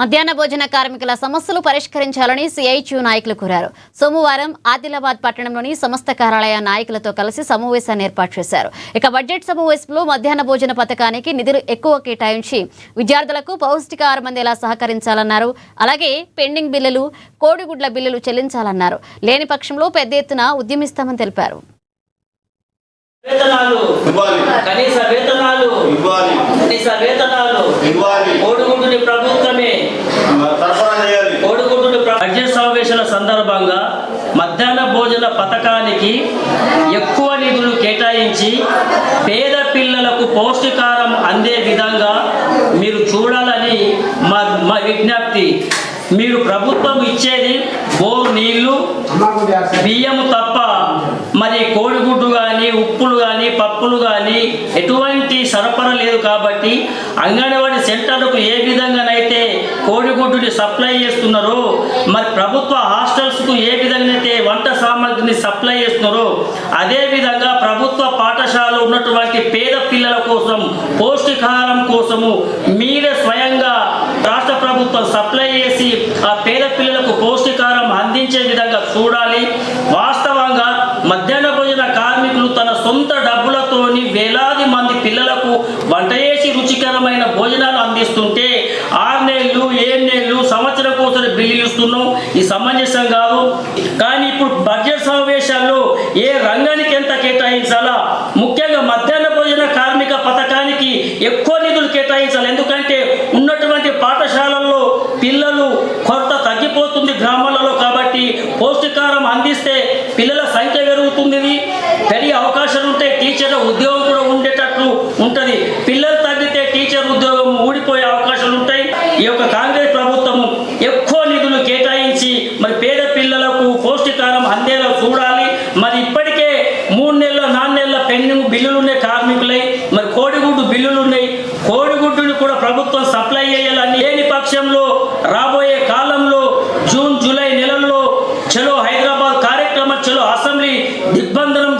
మధ్యాహ్న భోజన కార్మికుల సమస్యలు పరిష్కరించాలని సిఐటియు నాయకులు కోరారు. సోమవారం ఆదిలాబాద్ పట్టణంలోని సమస్త కార్యాలయ నాయకులతో కలిసి సమావేశాన్ని ఏర్పాటు చేశారు. ఇక బడ్జెట్ సమావేశంలో మధ్యాహ్న భోజన పథకానికి నిధులు ఎక్కువ కేటాయించి విద్యార్థులకు పౌష్టికాహారం అందేలా సహకరించాలన్నారు. అలాగే పెండింగ్ బిల్లులు, కోడిగుడ్ల బిల్లులు చెల్లించాలన్నారు. లేని పక్షంలో పెద్ద ఎత్తున ఉద్యమిస్తామని తెలిపారు. బడ్జెట్ సమావేశాల సందర్భంగా మధ్యాహ్న భోజన పథకానికి ఎక్కువ నిధులు కేటాయించి పేద పిల్లలకు పౌష్టికాహారం అందే విధంగా మీరు చూడాలని మా విజ్ఞప్తి. మీరు ప్రభుత్వం ఇచ్చేది బోర్ నీళ్లు, బియ్యము తప్ప మరి కోడిగుడ్డు కానీ, ఉప్పులు కానీ, పప్పులు కానీ ఎటువంటి సరఫరా లేదు. కాబట్టి అంగన్వాడీ సెంటర్లకు ఏ విధంగానైతే కోడిగుడ్డుని సప్లై చేస్తున్నారో, మరి ప్రభుత్వ హాస్టల్స్కు ఏ విధంగానైతే వంట సామాగ్రిని సప్లై చేస్తున్నారో, అదేవిధంగా ప్రభుత్వ పాఠశాలలో ఉన్నటువంటి పేద పిల్లల కోసం పౌష్టికాహారం కోసము మీరే స్వయంగా రాష్ట్ర ప్రభుత్వం సప్లై చేసి ఆ పేద పిల్లలకు పౌష్టికాహారం అందించే విధంగా చూడాలి. వాస్తవంగా మధ్యాహ్న భోజన కార్మికులు తన సొంత డబ్బులతోని వేలాది మంది పిల్లలకు వంట చేసి రుచికరమైన భోజనాలు అందిస్తుంటే 6 నెలలు 7 నెలలు సంవత్సరం కోసం బిల్లు ఇస్తున్నాం. ఈ సమంజసం కాదు. కానీ ఇప్పుడు బడ్జెట్ సమావేశాల్లో ఏ రంగానికి ఎంత కేటాయించాలా, ముఖ్యంగా మధ్యాహ్న భోజన కార్మిక పథకానికి ఎక్కువ నిధులు కేటాయించాలి. ఎందుకంటే ఉన్నటువంటి పాఠశాలల్లో పిల్లలు కొరత తగ్గిపోతుంది గ్రామాలలో. కాబట్టి పౌష్టికాహారం అందిస్తే పిల్లల సంఖ్య పెరుగుతుంది, పెరిగే అవకాశాలు ఉంటాయి. టీచర్ల ఉద్యోగం కూడా ఉండేటట్లు ఉంటుంది. పిల్లలు తగ్గితే టీచర్ ఉద్యోగం ఊడిపోయే అవకాశాలు ఉంటాయి. ఈ యొక్క కాంగ్రెస్ ప్రభుత్వము ఎక్కువ నిధులు కేటాయించి మరి పేద పిల్లలకు పౌష్టికాహారం అందేలా చూడాలి. మరి ఇప్పటికే 3 నెలల 4 నెలల పెండింగ్ బిల్లులు ఉన్నాయి కార్మికులై. మరి కోడిగుడ్డు బిల్లులు ఉన్నాయి. కోడిగుడ్డుని కూడా ప్రభుత్వం సప్లై చేయాలని. లేని పక్షంలో రాబోయే కాలంలో జూన్ జూలై నెలల్లో చలో హైదరాబాద్ కార్యక్రమం, చలో అసెంబ్లీ దిగ్బంధనం